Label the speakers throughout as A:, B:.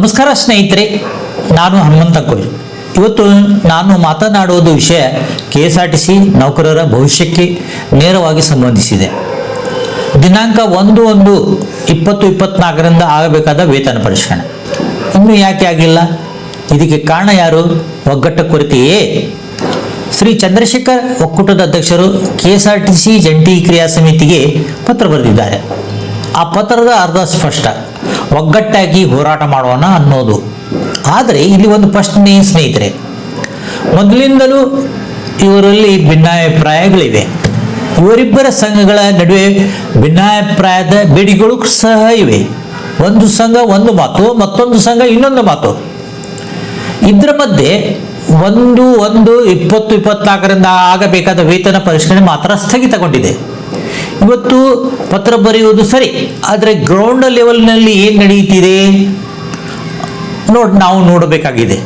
A: ನಮಸ್ಕಾರ ಸ್ನೇಹಿತರೆ, ನಾನು ಹನುಮಂತ ಕೊಯ್ಲು. ಇವತ್ತು ನಾನು ಮಾತನಾಡುವುದು ವಿಷಯ KSRTC ನೌಕರರ ಭವಿಷ್ಯಕ್ಕೆ ನೇರವಾಗಿ ಸಂಬಂಧಿಸಿದೆ. ದಿನಾಂಕ 1/1/2024 ಆಗಬೇಕಾದ ವೇತನ ಪರಿಷ್ಕರಣೆ ಇನ್ನೂ ಯಾಕೆ ಆಗಿಲ್ಲ? ಇದಕ್ಕೆ ಕಾರಣ ಯಾರು? ಒಗ್ಗಟ್ಟ ಕೊರತೆಯೇ? ಶ್ರೀ ಚಂದ್ರಶೇಖರ್ ಒಕ್ಕೂಟದ ಅಧ್ಯಕ್ಷರು KSRTC ಜಂಟಿ ಕ್ರಿಯಾ ಸಮಿತಿಗೆ ಪತ್ರ ಬರೆದಿದ್ದಾರೆ. ಆ ಪತ್ರದ ಅರ್ಧ ಸ್ಪಷ್ಟ, ಒಗ್ಗಟ್ಟಾಗಿ ಹೋರಾಟ ಮಾಡೋಣ ಅನ್ನೋದು. ಆದರೆ ಇಲ್ಲಿ ಒಂದು ಪ್ರಶ್ನೆ ಸ್ನೇಹಿತರೆ, ಮೊದಲಿಂದಲೂ ಇವರಲ್ಲಿ ಭಿನ್ನಾಭಿಪ್ರಾಯಗಳಿವೆ. ಇವರಿಬ್ಬರ ಸಂಘಗಳ ನಡುವೆ ಭಿನ್ನಾಭಿಪ್ರಾಯದ ಬೇಡಿಕೆಗಳು ಸಹ ಇವೆ. ಒಂದು ಸಂಘ ಒಂದು ಮಾತು, ಮತ್ತೊಂದು ಸಂಘ ಇನ್ನೊಂದು ಮಾತು. ಇದರ ಮಧ್ಯೆ 1/1/2024 ಆಗಬೇಕಾದ ವೇತನ ಪರಿಷ್ಕರಣೆ ಮಾತ್ರ ಸ್ಥಗಿತಗೊಂಡಿದೆ. ಇವತ್ತು ಪತ್ರ ಬರೆಯುವುದು ಸರಿ, ಆದರೆ ಗ್ರೌಂಡ್ ಲೆವೆಲ್ನಲ್ಲಿ ಏನು ನಡೆಯುತ್ತಿದೆ ನಾವು ನೋಡಬೇಕಾಗಿದೆ.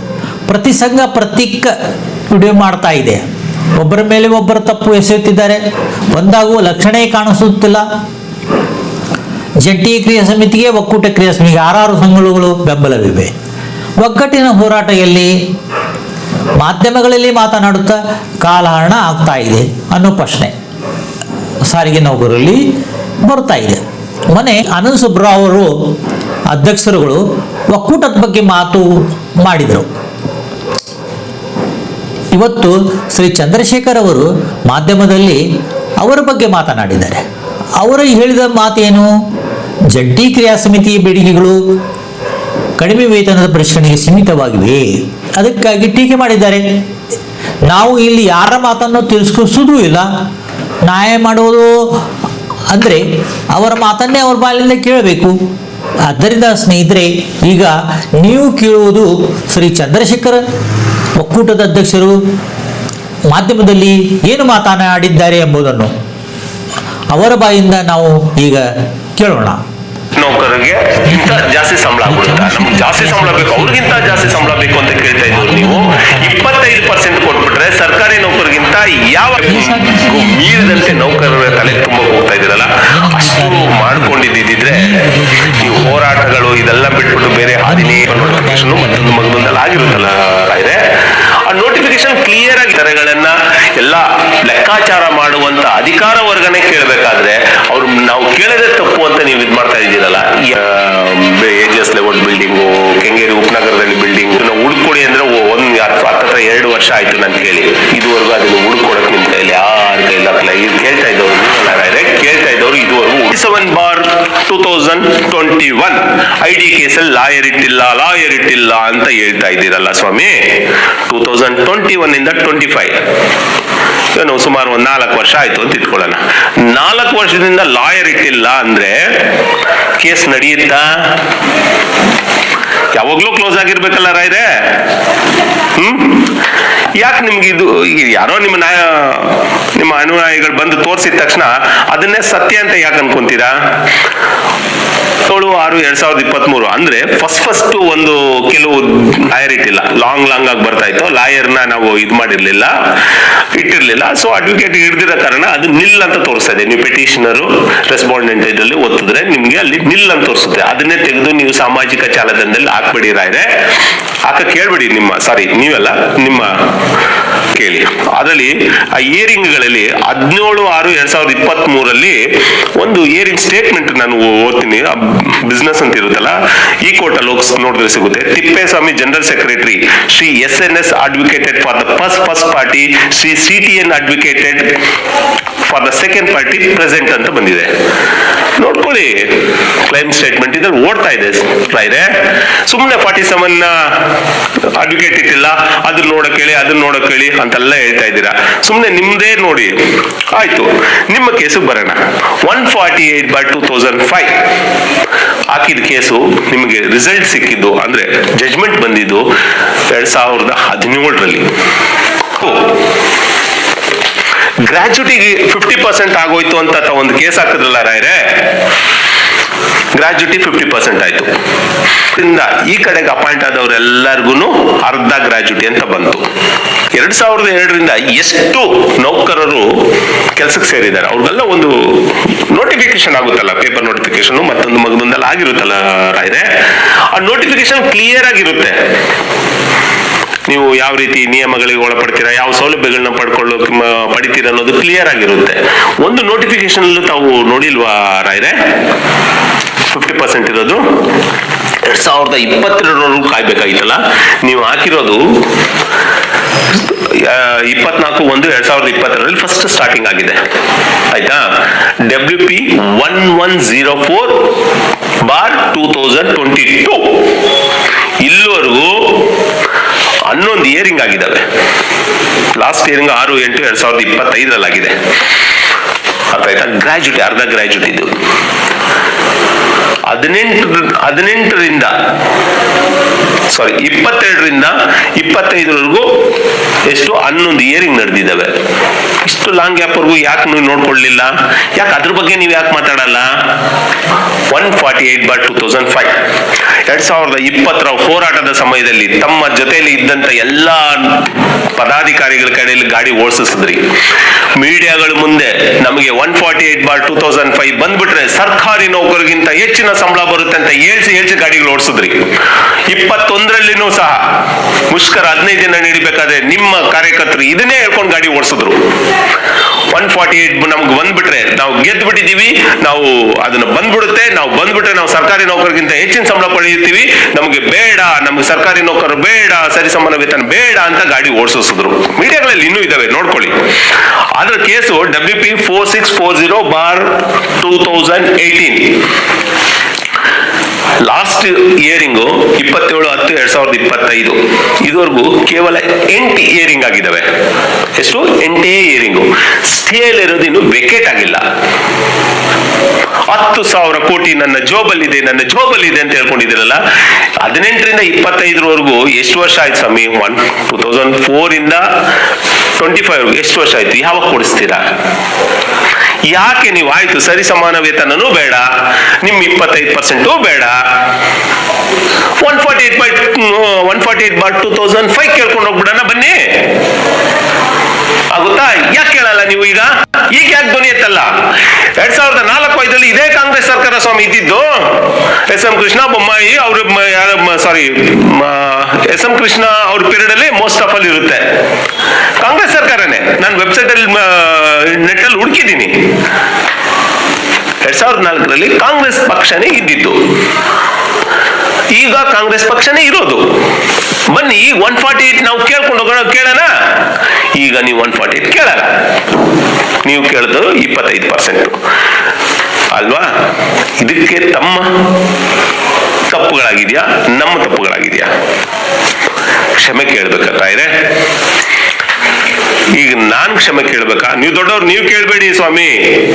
A: ಪ್ರತಿ ಸಂಘ ಪ್ರತೀಕ ವಿಡಿಯೋ ಮಾಡ್ತಾ ಇದೆ. ಒಬ್ಬರ ಮೇಲೆ ಒಬ್ಬರು ತಪ್ಪು ಎಸೆಯುತ್ತಿದ್ದಾರೆ. ಒಂದಾಗುವ ಲಕ್ಷಣ ಕಾಣಿಸುತ್ತಿಲ್ಲ. ಜಂಟಿ ಕ್ರಿಯಾ ಸಮಿತಿಗೆ, ಒಕ್ಕೂಟ ಕ್ರಿಯಾ ಸಮಿತಿಗೆ 6 ಸಂಘಗಳು ಬೆಂಬಲವಿವೆ. ಒಗ್ಗಟ್ಟಿನ ಹೋರಾಟ ಎಲ್ಲಿ? ಮಾಧ್ಯಮಗಳಲ್ಲಿ ಮಾತನಾಡುತ್ತಾ ಕಾಲಹರಣ ಆಗ್ತಾ ಇದೆ ಅನ್ನೋ ಪ್ರಶ್ನೆ ಸಾರಿಗೆ ನೌಕರರಲ್ಲಿ ಬರ್ತಾ ಇದೆ. ಮೊನ್ನೆ ಆನಂದ್ ಸುಬ್ರಾವ್ ಅವರು ಅಧ್ಯಕ್ಷರುಗಳು ಒಕ್ಕೂಟದ ಬಗ್ಗೆ ಮಾತು ಮಾಡಿದರು. ಇವತ್ತು ಶ್ರೀ ಚಂದ್ರಶೇಖರ್ ಅವರು ಮಾಧ್ಯಮದಲ್ಲಿ ಅವರ ಬಗ್ಗೆ ಮಾತನಾಡಿದ್ದಾರೆ. ಅವರು ಹೇಳಿದ ಮಾತೇನು? ಜಂಟಿ ಕ್ರಿಯಾ ಸಮಿತಿಯ ಬೇಡಿಕೆಗಳು ಕಡಿಮೆ ವೇತನದ ಪರಿಷ್ಕರಣೆಗೆ ಸೀಮಿತವಾಗಿವೆ, ಅದಕ್ಕಾಗಿ ಟೀಕೆ ಮಾಡಿದ್ದಾರೆ. ನಾವು ಇಲ್ಲಿ ಯಾರ ಮಾತನ್ನು ತಿರಸ್ಕರಿಸುವುದೂ ಇಲ್ಲ. ನ್ಯಾಯ ಮಾಡುವುದು ಅಂದರೆ ಅವರ ಮಾತನ್ನೇ ಅವರ ಬಾಯಿಂದ ಕೇಳಬೇಕು. ಆದ್ದರಿಂದ ಸ್ನೇಹಿತರೆ, ಈಗ ನೀವು ಕೇಳುವುದು ಶ್ರೀ ಚಂದ್ರಶೇಖರ್ ಒಕ್ಕೂಟದ ಅಧ್ಯಕ್ಷರು ಮಾಧ್ಯಮದಲ್ಲಿ ಏನು ಮಾತನಾಡಿದ್ದಾರೆ ಎಂಬುದನ್ನು ಅವರ ಬಾಯಿಂದ ನಾವು ಈಗ ಕೇಳೋಣ.
B: ನೌಕರರಿಗೆ ಇಂತ ಜಾಸ್ತಿ ಸಂಬಳ ಕೊಡುತ್ತಾ, ನಮ್ಗೆ ಜಾಸ್ತಿ ಸಂಬಳ ಬೇಕು, ಅವ್ರಿಗಿಂತ ಜಾಸ್ತಿ ಸಂಬಳ ಬೇಕು ಅಂತ ಕೇಳ್ತಾ ಇದ್ರು. ನೀವು 25% ಕೊಟ್ಬಿಟ್ರೆ ಸರ್ಕಾರಿ ನೌಕರಿಗಿಂತ ಯಾವ ಮೀರಿದಂತೆ ನೌಕರರ ತಲೆ ತುಂಬ ಹೋಗ್ತಾ ಇದ್ದೀರಲ್ಲ, ಅಷ್ಟು ಮಾಡ್ಕೊಂಡಿದ್ದಿದ್ರೆ ನೀವು ಹೋರಾಟಗಳು ಇದೆಲ್ಲ ಬಿಟ್ಬಿಟ್ಟು ಬೇರೆ ಹಾದಿನೇ ನೋಟಿಫಿಕೇಶನ್ ಮತ್ತೊಂದು ಮಗದೊಂದೆಲ್ಲ ಆಗಿರುತ್ತಲ್ಲ ರಾಯ್ರೆ. ಆ ನೋಟಿಫಿಕೇಶನ್ ಕ್ಲಿಯರ್ ಆಗಿ ದರಗಳನ್ನ ಎಲ್ಲ ಲೆಕ್ಕಾಚಾರ ಮಾಡುವಂತ ಅಧಿಕಾರ ವರ್ಗನೇ ಕೇಳಬೇಕಾದ್ರೆ ಅವ್ರು ನಾವು ಕೇಳದೆ ತಪ್ಪು ಅಂತ ನೀವು ಇದು ಮಾಡ್ತಾ ಇದ್ದೀರಲ್ಲ. AGS ಲೆವೆಲ್ ಬಿಲ್ಡಿಂಗು, ಕೆಂಗೇರಿ ಉಪನಗರದಲ್ಲಿ ಬಿಲ್ಡಿಂಗ್ ಹುಡ್ಕೊಡಿ ಅಂದ್ರೆ ಹತ್ರ 2 ವರ್ಷ ಆಯ್ತು ನಾನು ಕೇಳಿ. ಇದುವರೆಗೂ ಅದನ್ನು ಹುಡ್ಕೊಡಕ್ ನಿಮ್ ಕೈಲಿ ಯಾರ ಕೈಲಾಗಲ್ಲ. ಇದು ಕೇಳ್ತಾ ಇದ್ದವ್ರು ಇದುವರೆಗೂ 7/2021 ID ಕೇಸಲ್ಲಿ ಲಾಯರ್ ಇಟ್ಟಿಲ್ಲ ಅಂತ ಹೇಳ್ತಾ ಇದ್ದೀರಲ್ಲ ಸ್ವಾಮಿ. 2021 ಇಂದ 25 ಏನು ಸುಮಾರು 4 ವರ್ಷ ಆಯ್ತು ಅಂತ ಇಟ್ಕೊಳ್ಳೋಣ. 4 ವರ್ಷದಿಂದ ಲಾಯರ್ ಇಟ್ಟಿಲ್ಲ ಅಂದ್ರೆ ಕೇಸ್ ನಡೆಯುತ್ತಾ? ಯಾವಾಗ್ಲೂ ಕ್ಲೋಸ್ ಆಗಿರ್ಬೇಕಲ್ಲ ರಾಯ್ರೆ. ಯಾಕೆ ನಿಮ್ಗೆ ಇದು ಯಾರೋ ನಿಮ್ಮ ಅನುಯಾಯಿಗಳು ಬಂದು ತೋರಿಸಿದ ತಕ್ಷಣ ಅದನ್ನೇ ಸತ್ಯ ಅಂತ ಯಾಕೆ ಅನ್ಕೊಂತೀರಾ? 7/6/2023 ಅಂದ್ರೆ ಫಸ್ಟ್ ಒಂದು ಕೆಲವು ಲಾಯರ್ ಇಟ್ಟಿಲ್ಲ, ಲಾಂಗ್ ಆಗಿ ಬರ್ತಾ ಇತ್ತು. ಲಾಯರ್ನ ನಾವು ಇದು ಇಟ್ಟಿರ್ಲಿಲ್ಲ. ಸೊ ಅಡ್ವೊಕೇಟ್ ಹಿಡಿದಿರೋ ಕಾರಣ ಅದು ನಿಲ್ ಅಂತ ತೋರಿಸ್ತಾ ಇದೆ. ನೀವು ಪೆಟಿಷನರು ರೆಸ್ಪಾಂಡೆಂಟ್ ಇದರಲ್ಲಿ ಒತ್ತಿದ್ರೆ ನಿಮ್ಗೆ ಅಲ್ಲಿ ನಿಲ್ ಅಂತ ತೋರಿಸುತ್ತೆ. ಅದನ್ನೇ ತೆಗೆದು ನೀವು ಸಾಮಾಜಿಕ ಜಾಲತಾಣದಲ್ಲಿ ಹಾಕ್ಬೇಡಿ ರಾಯ್ರೆ. ಕೇಳ್ಬೇಡಿ. ನೀವೆಲ್ಲ ನಿಮ್ಮ ಕೇಳಿ. ಅದರಲ್ಲಿ ಆ ಇಯರಿಂಗ್ಗಳಲ್ಲಿ 17/6/2023 ಒಂದು ಇಯರಿಂಗ್ ಸ್ಟೇಟ್ಮೆಂಟ್ ನಾನು ಓದ್ತೀನಿ. ಬಿಸ್ನೆಸ್ ಅಂತ ಇರುತ್ತಲ್ಲ, ಈ ಕೋರ್ಟಲ್ಲಿ ನೋಡಿದ್ರೆ ಸಿಗುತ್ತೆ. Tippeswamy general secretary, Shri SNS advocated for the first party, Shri CTN advocated for the second party present ಅಂತ ಬಂದಿದೆ. ನೋಡ್ಕೊಳ್ಳಿ, ಕ್ಲೈಮ್ ಸ್ಟೇಟ್ಮೆಂಟ್ ಇದ್ರಲ್ಲಿ ಓಡ್ತಾ ಇದೆ ರಾಯ್ರೆ. ಸುಮ್ಮನೆ 47 ಅಡ್ವೊಕೇಟ್ ಇಟ್ಟಿಲ್ಲ, ಅದನ್ನ ನೋಡಕ್ ಹೇಳಿ ಅಂತೆಲ್ಲ ಹೇಳ್ತಾ ಇದ್ದೀರಾ. ಸುಮ್ಮನೆ ನಿಮ್ದೇ ನೋಡಿ. ಆಯ್ತು, ನಿಮ್ಮ ಕೇಸು ಬರೋಣ. 148/2005 ಹಾಕಿದ ಕೇಸು ನಿಮಗೆ ರಿಸಲ್ಟ್ ಸಿಕ್ಕಿದ್ದು ಅಂದ್ರೆ ಜಜ್ಮೆಂಟ್ ಬಂದಿದ್ದು 2017ರಲ್ಲಿ. ಗ್ರಾಚ್ಯುಟಿಗೆ 50% ಆಗೋಯ್ತು ಅಂತ ಒಂದು ಕೇಸ್ ಹಾಕಿದ್ರಲ್ಲ ರಾಯ್ರೆ. ಗ್ರಾಜ್ಯುಟಿ 50% ಆಯ್ತು. ಈ ಕಡೆಗೆ ಅಪಾಯಿಂಟ್ ಆದವರೆಲ್ಲರಿಗೂ ಅರ್ಧ ಗ್ರಾಜ್ಯುಟಿ ಅಂತ ಬಂತು. 2002ರಿಂದ ಎಷ್ಟು ನೌಕರರು ಕೆಲಸಕ್ಕೆ ಸೇರಿದ್ದಾರೆ ಅವ್ರಿಗೆಲ್ಲ ಒಂದು ನೋಟಿಫಿಕೇಶನ್ ಆಗುತ್ತಲ್ಲ, ಪೇಪರ್ ನೋಟಿಫಿಕೇಶನ್ ಮತ್ತೊಂದು ಮಗದೊಂದೆಲ್ಲ ಆಗಿರುತ್ತಲ್ಲ ರಾಯ್ರೆ, ಆ ನೋಟಿಫಿಕೇಶನ್ ಕ್ಲಿಯರ್ ಆಗಿರುತ್ತೆ. ನೀವು ಯಾವ ರೀತಿ ನಿಯಮಗಳಿಗೆ ಒಳಪಡ್ತೀರಾ, ಯಾವ ಸೌಲಭ್ಯಗಳನ್ನ ಪಡಿತೀರಾ ಅನ್ನೋದು ಕ್ಲಿಯರ್ ಆಗಿರುತ್ತೆ. ಒಂದು ನೋಟಿಫಿಕೇಶನ್ ತಾವು ನೋಡಿಲ್ವಾ ರಾಯ್ರೆ? 50% ಇರೋದು 2022 ಕಾಯ್ಬೇಕಾಗಿತ್ತಲ್ಲ. ನೀವು ಹಾಕಿರೋದು 24/1/2022 ಫಸ್ಟ್ ಸ್ಟಾರ್ಟಿಂಗ್ ಆಗಿದೆ ಆಯ್ತಾ. WP 1104/2022 ಇಲ್ಲಿವರೆಗೂ 11 ಇಯರಿಂಗ್ ಆಗಿದ್ದಾವೆ. ಲಾಸ್ಟ್ ಇಯರಿಂಗ್ 6/8/2025 ಆಗಿದೆ. ಅರ್ಥ ಆಯ್ತಾ? ಗ್ರಾಜ್ಯುಟಿ, ಅರ್ಧ ಗ್ರಾಜ್ಯುಟಿ ಇದು. 22ರಿಂದ 25ವರೆಗೂ ಎಷ್ಟು 11 ಇಯರಿಂಗ್ ನಡೆದಿದ್ದಾವೆ. ಇಷ್ಟು ಲಾಂಗ್ ಗ್ಯಾಪ್ ವರೆಗೂ ಯಾಕೆ ನೀವು ನೋಡ್ಕೊಳ್ಳಿಲ್ಲ? ಯಾಕೆ ಅದ್ರ ಬಗ್ಗೆ ನೀವು ಯಾಕೆ ಮಾತಾಡಲ್ಲ? 148/2005 2020 ಹೋರಾಟದ ಸಮಯದಲ್ಲಿ ತಮ್ಮ ಜೊತೆಯಲ್ಲಿ ಇದ್ದಂತ ಎಲ್ಲಾ ಪದಾಧಿಕಾರಿಗಳ ಕಡೆಯಲ್ಲಿ ಗಾಡಿ ಓಡಿಸಿದ್ರಿ. ಮೀಡಿಯಾಗಳ ಮುಂದೆ ನಮಗೆ 148/2005 ಬಂದ್ಬಿಟ್ರೆ ಸರ್ಕಾರಿ ನೌಕರಿಗಿಂತ ಹೆಚ್ಚಿನ ಸಂಬಳ ಬರುತ್ತೆ ಅಂತ ಹೇಳ್ಸಿ ಗಾಡಿಗಳು ಓಡಿಸಿದ್ರಿ. 21ರಲ್ಲಿನೂ ಸಹ ಮುಷ್ಕರ 15 ದಿನ ನಡಿಬೇಕಾದ್ರೆ ನಿಮ್ಮ ಕಾರ್ಯಕರ್ತರು ಇದನ್ನೇ ಹೇಳ್ಕೊಂಡು ಗಾಡಿ ಓಡಿಸಿದ್ರು. 148 ನಮ್ಗೆ ಬಂದ್ಬಿಟ್ರೆ ನಾವು ಗೆದ್ದು ಬಿಟ್ಟಿದೀವಿ, ನಾವು ಅದನ್ನ ಬಂದ್ಬಿಡುತ್ತೆ, ನಾವು ಸರ್ಕಾರಿ ನೌಕರಿಗಿಂತ ಹೆಚ್ಚಿನ ಸಂಬಳ ಪಡೆಯುತ್ತೀವಿ, ನಮಗೆ ಬೇಡ, ನಮ್ಗೆ ಸರ್ಕಾರಿ ನೌಕರರು ಬೇಡ, ಸರಿಸಮಾನ ವೇತನ ಬೇಡ ಅಂತ ಗಾಡಿ ಓಡಿಸಿದ್ರು. ಮೀಡಿಯಾಗಳಲ್ಲಿ ಇನ್ನೂ ಇದಾವೆ, ನೋಡ್ಕೊಳ್ಳಿ. ಆದ್ರೆ ಕೇಸು WP 4640/2018 ಲಾಸ್ಟ್ ಇಯರಿಂಗು 27/10/2025 ಇದುವರೆಗೂ ಕೇವಲ 8 ಇಯರಿಂಗ್ ಆಗಿದ್ದಾವೆ. ಎಷ್ಟು? 8 ಇಯರಿಂಗು. ಸ್ಟೇಲಿರೋದು ಇನ್ನು ವೆಕೇಟ್ ಆಗಿಲ್ಲ. 10,000 ಕೋಟಿ ನನ್ನ ಜೋಬಲ್ಲಿದೆ ಅಂತ ಹೇಳ್ಕೊಂಡಿದ್ದೀರಲ್ಲ. 18ರಿಂದ 25ವರೆಗೂ ಎಷ್ಟು ವರ್ಷ ಆಯ್ತು ಸ್ವಾಮಿ? 2004ರಿಂದ 25 ಎಷ್ಟು ವರ್ಷ ಆಯ್ತು? ಯಾವಾಗ ಕೊಡಿಸ್ತೀರಾ? ಯಾಕೆ ನೀವು ಆಯ್ತು ಸರಿ ಸಮಾನ ವೇತನನೂ ಬೇಡ, ನಿಮ್ 25% ಬೇಡ, 148/2005 ಕೇಳ್ಕೊಂಡು ಹೋಗ್ಬಿಡೋಣ ಬನ್ನಿ, ಆಗುತ್ತಾ? ಯಾಕೆ ಕೇಳಲ್ಲ ನೀವು? ಈಗ ಯಾಕೆ ಧ್ವನಿ ಎತ್ತಲ್ಲ? 2004-5 ಇದೇ ಕಾಂಗ್ರೆಸ್ ಸರ್ಕಾರ ಸ್ವಾಮಿ ಇದ್ದಿದ್ದು. ಎಸ್.ಎಂ. ಕೃಷ್ಣ ಬೊಮ್ಮಾಯಿ ಅವ್ರ ಎಸ್.ಎಂ. ಕೃಷ್ಣ ಅವ್ರ ಪೀರಿಯಡ್ ಅಲ್ಲಿ ಮೋಸ್ಟ್ ಆಫ್ ಅಲ್ಲಿ ಇರುತ್ತೆ. ಕಾಂಗ್ರೆಸ್ ಸರ್ಕಾರನೇ. ನಾನು ವೆಬ್ಸೈಟ್ ಅಲ್ಲಿ ನೆಟ್ ಅಲ್ಲಿ ಹುಡುಕಿದ್ದೀನಿ. 2004ರಲ್ಲಿ ಕಾಂಗ್ರೆಸ್ ಪಕ್ಷನೇ ಇದ್ದಿದ್ದು, ಈಗ ಕಾಂಗ್ರೆಸ್ ಪಕ್ಷನೇ ಇರೋದು. ಬನ್ನಿ 148 ನಾವು ಕೇಳ್ಕೊಂಡು ಹೋಗೋಣ, ಕೇಳೋಣ. ಈಗ ನೀವು 148 ಕೇಳಲ್ಲ, ನೀವು ಕೇಳಿದ್ರು 25% ಅಲ್ವಾ? ಇದಕ್ಕೆ ತಮ್ಮ ತಪ್ಪುಗಳಾಗಿದ್ಯಾ, ನಮ್ಮ ತಪ್ಪುಗಳಾಗಿದ್ಯಾ? ಕ್ಷಮೆ ಕೇಳ್ಬೇಕಾದ್ರೆ ಈಗ ನಾನ್ ಕ್ಷಮೆ ಕೇಳ್ಬೇಕಾ? ನೀವು ದೊಡ್ಡವ್ರು, ನೀವು ಕೇಳ್ಬೇಡಿ ಸ್ವಾಮಿ,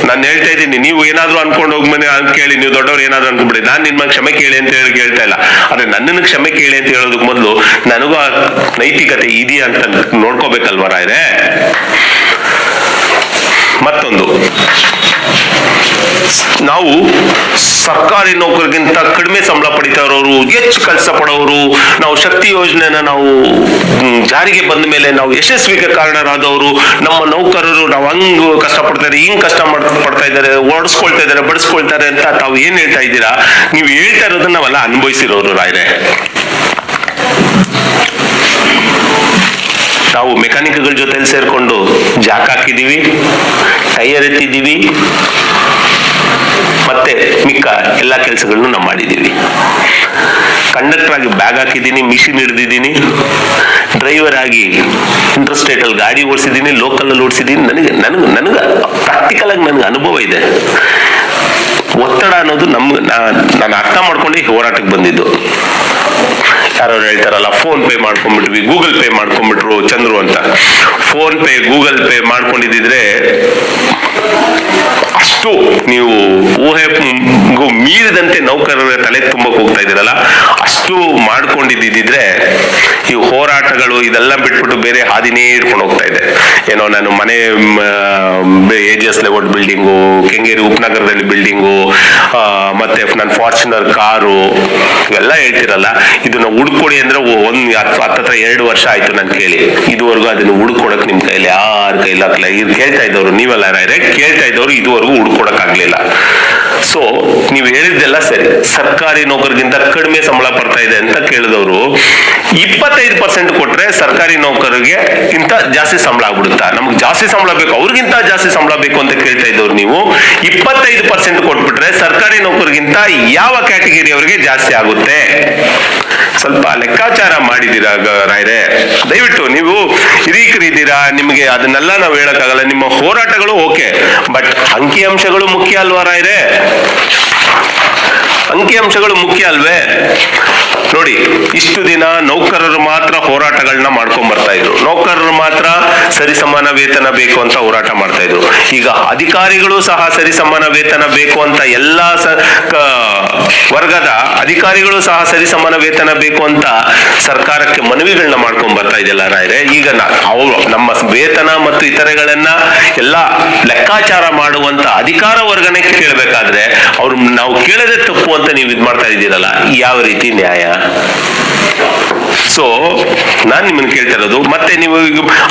B: ನಾನು ಹೇಳ್ತಾ ಇದ್ದೀನಿ. ನೀವು ಏನಾದ್ರು ಅನ್ಕೊಂಡು ಹೋಗ್ಮನೆ ಕೇಳಿ, ನೀವು ದೊಡ್ಡವ್ರು ಏನಾದ್ರು ಅನ್ಕೊಂಡ್ಬಿಡಿ. ನಾನು ನಿಮ್ಮ ಕ್ಷಮೆ ಕೇಳಿ ಅಂತ ಹೇಳಿ ಕೇಳ್ತಾ ಇಲ್ಲ. ಆದ್ರೆ ನನ್ನನ್ನು ಕ್ಷಮೆ ಕೇಳಿ ಅಂತ ಹೇಳೋದಕ್ಕೆ ಮೊದಲು ನನಗೂ ಆ ನೈತಿಕತೆ ಇದೆಯಾ ಅಂತ ನೋಡ್ಕೋಬೇಕಲ್ವ ರಾಯ್ರೆ? ಮತ್ತೊಂದು, ನಾವು ಸರ್ಕಾರಿ ನೌಕರಿಗಿಂತ ಕಡಿಮೆ ಸಂಬಳ ಪಡಿತಾ ಇರೋರು, ಹೆಚ್ಚು ಕೆಲಸ ಪಡೋರು, ನಾವು ಶಕ್ತಿ ಯೋಜನೆನ ನಾವು ಜಾರಿಗೆ ಬಂದ ಮೇಲೆ ನಾವು ಯಶಸ್ವಿಗೆ ಕಾರಣರಾದವರು, ನಮ್ಮ ನೌಕರರು ನಾವು ಹಂಗ್ ಕಷ್ಟಪಡ್ತಾರೆ, ಹಿಂಗ್ ಕಷ್ಟ ಪಡ್ತಾ ಇದ್ದಾರೆ, ಓಡಿಸ್ಕೊಳ್ತಾ ಇದ್ದಾರೆ, ಬಡಿಸ್ಕೊಳ್ತಾರೆ ಅಂತ ತಾವು ಏನ್ ಹೇಳ್ತಾ ಇದ್ದೀರಾ? ನೀವು ಹೇಳ್ತಾ ಇರೋದನ್ನ ನಾವೆಲ್ಲ ಅನುಭವಿಸಿರೋರು ರಾಯ್ರೆ. ನಾವು ಮೆಕ್ಯಾನಿಕ್ಗಳ ಜೊತೆಲಿ ಸೇರ್ಕೊಂಡು ಜಾಕ್ ಹಾಕಿದೀವಿ, ಟೈರ್ ಎತ್ತಿದ್ದೀವಿ, ಮತ್ತೆ ಮಿಕ್ಕ ಎಲ್ಲ ಕೆಲಸಗಳನ್ನು ನಾವು ಮಾಡಿದ್ದೀವಿ. ಕಂಡಕ್ಟರ್ ಆಗಿ ಬ್ಯಾಗ್ ಹಾಕಿದ್ದೀನಿ, ಮಿಷಿನ್ ಹಿಡಿದಿದ್ದೀನಿ, ಡ್ರೈವರ್ ಆಗಿ ಇಂಟರ್ಸ್ಟೇಟ್ ಅಲ್ಲಿ ಗಾಡಿ ಓಡಿಸಿದ್ದೀನಿ, ಲೋಕಲ್ ಅಲ್ಲಿ ಓಡಿಸಿದ್ದೀನಿ. ನನಗೆ ಪ್ರಾಕ್ಟಿಕಲ್ ಆಗಿ ನನಗೆ ಅನುಭವ ಇದೆ. ಒತ್ತಡ ಅನ್ನೋದು ನಾನು ಅರ್ಥ ಮಾಡ್ಕೊಂಡು ಹೋರಾಟಕ್ಕೆ ಬಂದಿದ್ದು. ಯಾರು ಹೇಳ್ತಾರಲ್ಲ, ಫೋನ್ ಪೇ ಮಾಡ್ಕೊಂಡ್ಬಿಟ್ವಿ, ಗೂಗಲ್ ಪೇ ಮಾಡ್ಕೊಂಡ್ಬಿಟ್ರು ಚಂದ್ರು ಅಂತ. ಫೋನ್ ಪೇ ಗೂಗಲ್ ಪೇ ಮಾಡ್ಕೊಂಡಿದ್ರೆ ಅಷ್ಟು ನೀವು ಊಹೆಗೂ ಮೀರಿದಂತೆ ನೌಕರರ ತಲೆ ತುಂಬಕ್ಕೆ ಹೋಗ್ತಾ ಇದ್ದೀರಲ್ಲ, ಅಷ್ಟು ಮಾಡ್ಕೊಂಡಿದ್ದಿದ್ರೆ ಈ ಹೋರಾಟಗಳು ಇದೆಲ್ಲ ಬಿಟ್ಬಿಟ್ಟು ಬೇರೆ ಹಾದಿನೇ ಇಟ್ಕೊಂಡು ಹೋಗ್ತಾ ಇದೆ. ಏನೋ ನಾನು ಮನೆ AGS ಲೇಔಟ್ ಬಿಲ್ಡಿಂಗು, ಕೆಂಗೇರಿ ಉಪನಗರದಲ್ಲಿ ಬಿಲ್ಡಿಂಗು, ಮತ್ತೆ ನನ್ನ ಫಾರ್ಚುನರ್ ಕಾರು ಇವೆಲ್ಲ ಹೇಳ್ತಿರಲ್ಲ, ಇದನ್ನ ಹುಡ್ಕೊಡಿ ಅಂದ್ರೆ ಹತ್ತತ್ರ 2 ವರ್ಷ ಆಯ್ತು ನಾನು ಕೇಳಿ. ಇದುವರೆಗೂ ಅದನ್ನ ಹುಡ್ಕೊಡಕ್ ನಿಮ್ ಕೈಲಿ ಯಾರ ಕೈಲಿ ಹಾಕ್ಲ. ಇದು ಕೇಳ್ತಾ ಇದ್ದವ್ರು ನೀವೆಲ್ಲ ಕೇಳ್ತಾ ಇದ್ದವ್ರು ಇದುವರೆಗೂ ಹುಡ್ಕೊಡಕ್ ಆಗ್ಲಿಲ್ಲ. ಸೊ ನೀವ್ ಹೇಳಿದ್ದೆಲ್ಲ ಸರಿ, ಸರ್ಕಾರಿ ನೌಕರಿಗಿಂತ ಕಡಿಮೆ ಸಂಬಳ ಬರ್ತಾ ಇದೆ ಅಂತ ಕೇಳಿದವರು 25% ಕೊಟ್ರೆ ಸರ್ಕಾರಿ ನೌಕರಿಗೆ ಇಂತ ಜಾಸ್ತಿ ಸಂಬಳ ಆಗ್ಬಿಡುತ್ತಾ? ನಮ್ಗೆ ಜಾಸ್ತಿ ಸಂಬಳ ಬೇಕು, ಅವ್ರಿಗಿಂತ ಜಾಸ್ತಿ ಸಂಬಳ ಬೇಕು ಅಂತ ಕೇಳ್ತಾ ಇದ್ದವ್ರು ನೀವು 25% ಕೊಟ್ಬಿಟ್ರೆ ಸರ್ಕಾರಿ ನೌಕರಿಗಿಂತ ಯಾವ ಕ್ಯಾಟಗರಿ ಅವರಿಗೆ ಜಾಸ್ತಿ ಆಗುತ್ತೆ? ಸ್ವಲ್ಪ ಲೆಕ್ಕಾಚಾರ ಮಾಡಿದೀರಾ ರಾಯ್ರೆ? ದಯವಿಟ್ಟು ನೀವು ಹಿರೀಕರಿದ್ದೀರಾ, ನಿಮಗೆ ಅದನ್ನೆಲ್ಲ ನಾವು ಹೇಳಕ್ಕಾಗಲ್ಲ. ನಿಮ್ಮ ಹೋರಾಟಗಳು ಓಕೆ, ಬಟ್ ಅಂಕಿಅಂಶಗಳು ಮುಖ್ಯ ಅಲ್ವಾ ರಾಯ್ರೆ? ಅಂಕಿಅಂಶಗಳು ಮುಖ್ಯ ಅಲ್ವೇ? ನೋಡಿ, ಇಷ್ಟು ದಿನ ನೌಕರರು ಮಾತ್ರ ಹೋರಾಟಗಳನ್ನ ಮಾಡ್ಕೊಂಡ್ ಬರ್ತಾ ಇದ್ರು, ನೌಕರರು ಮಾತ್ರ ಸರಿಸಮಾನ ವೇತನ ಬೇಕು ಅಂತ ಹೋರಾಟ ಮಾಡ್ತಾ ಇದ್ರು. ಈಗ ಅಧಿಕಾರಿಗಳು ಸಹ ಸರಿಸಮಾನ ವೇತನ ಬೇಕು ಅಂತ ಎಲ್ಲಾ ವರ್ಗದ ಅಧಿಕಾರಿಗಳು ಸಹ ಸರಿಸಮಾನ ವೇತನ ಬೇಕು ಅಂತ ಸರ್ಕಾರಕ್ಕೆ ಮನವಿಗಳನ್ನ ಮಾಡ್ಕೊಂಡ್ ಬರ್ತಾ ಇದೆಯಲ್ಲ ರಾಯ್ರೆ. ಈಗ ಅವರು ನಮ್ಮ ವೇತನ ಮತ್ತು ಇತರೆಗಳನ್ನ ಎಲ್ಲ ಲೆಕ್ಕಾಚಾರ ಮಾಡುವಂತ ಅಧಿಕಾರ ವರ್ಗನೇ ಕೇಳಬೇಕಾದ್ರೆ ಅವ್ರು ನಾವು ಕೇಳದೆ ತಪ್ಪು ಅಂತ ನೀವು ಇದ್ ಮಾಡ್ತಾ ಇದ್ದೀರಲ್ಲ, ಯಾವ ರೀತಿ ನ್ಯಾಯ? ಸೊ ನಾನ್ ನಿಮ್ಮನ್ನ ಕೇಳ್ತಾ ಇರೋದು, ಮತ್ತೆ ನೀವು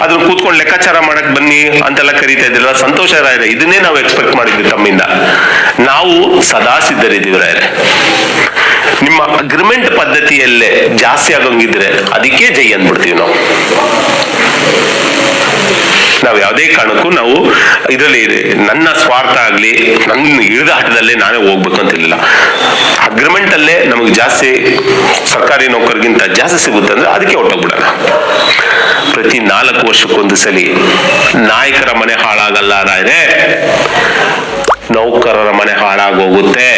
B: ಅದನ್ನ ಕೂತ್ಕೊಂಡು ಲೆಕ್ಕಾಚಾರ ಮಾಡಕ್ ಬನ್ನಿ ಅಂತೆಲ್ಲ ಕರೀತಾ ಇದ್ರಲ್ಲ, ಸಂತೋಷ ರಾಯ್ರೆ. ಇದನ್ನೇ ನಾವು ಎಕ್ಸ್ಪೆಕ್ಟ್ ಮಾಡಿದ್ವಿ ತಮ್ಮಿಂದ. ನಾವು ಸದಾ ಸಿದ್ಧರಿದ್ದೀವಿ ರಾಯ್ರೆ. ನಿಮ್ಮ ಅಗ್ರಿಮೆಂಟ್ ಪದ್ಧತಿಯಲ್ಲೇ ಜಾಸ್ತಿ ಆಗೋಂಗಿದ್ರೆ ಅದಕ್ಕೆ ಜೈ ಅಂದ್ಬಿಡ್ತೀವಿ ನಾವು. ಯಾವುದೇ ಕಾರಣಕ್ಕೂ ನಾವು ಇದರಲ್ಲಿ ನನ್ನ ಸ್ವಾರ್ಥ ಆಗ್ಲಿ, ನನ್ನ ಇಳಿದಾಟದಲ್ಲೇ ನಾನೇ ಹೋಗ್ಬೇಕು ಅಂತಿಲ್ಲ. ಅಗ್ರಿಮೆಂಟ್ ಅಲ್ಲೇ ನಮಗೆ ಜಾಸ್ತಿ ಸರ್ಕಾರಿ ನೌಕರಿಗಿಂತ ಜಾಸ್ತಿ ಸಿಗುತ್ತೆ ಅಂದ್ರೆ ಅದಕ್ಕೆ ಹೊಟ್ಟೋಗ್ಬಿಡೋಣ. ಪ್ರತಿ 4 ವರ್ಷಕ್ಕೊಂದು ಸಲಿ ನಾಯಕರ ಮನೆ ಹಾಳಾಗಲ್ಲ ರಾಯ್ರೆ, ನೌಕರರ ಮನೆ ಹಾಳಾಗೋಗುತ್ತೆ.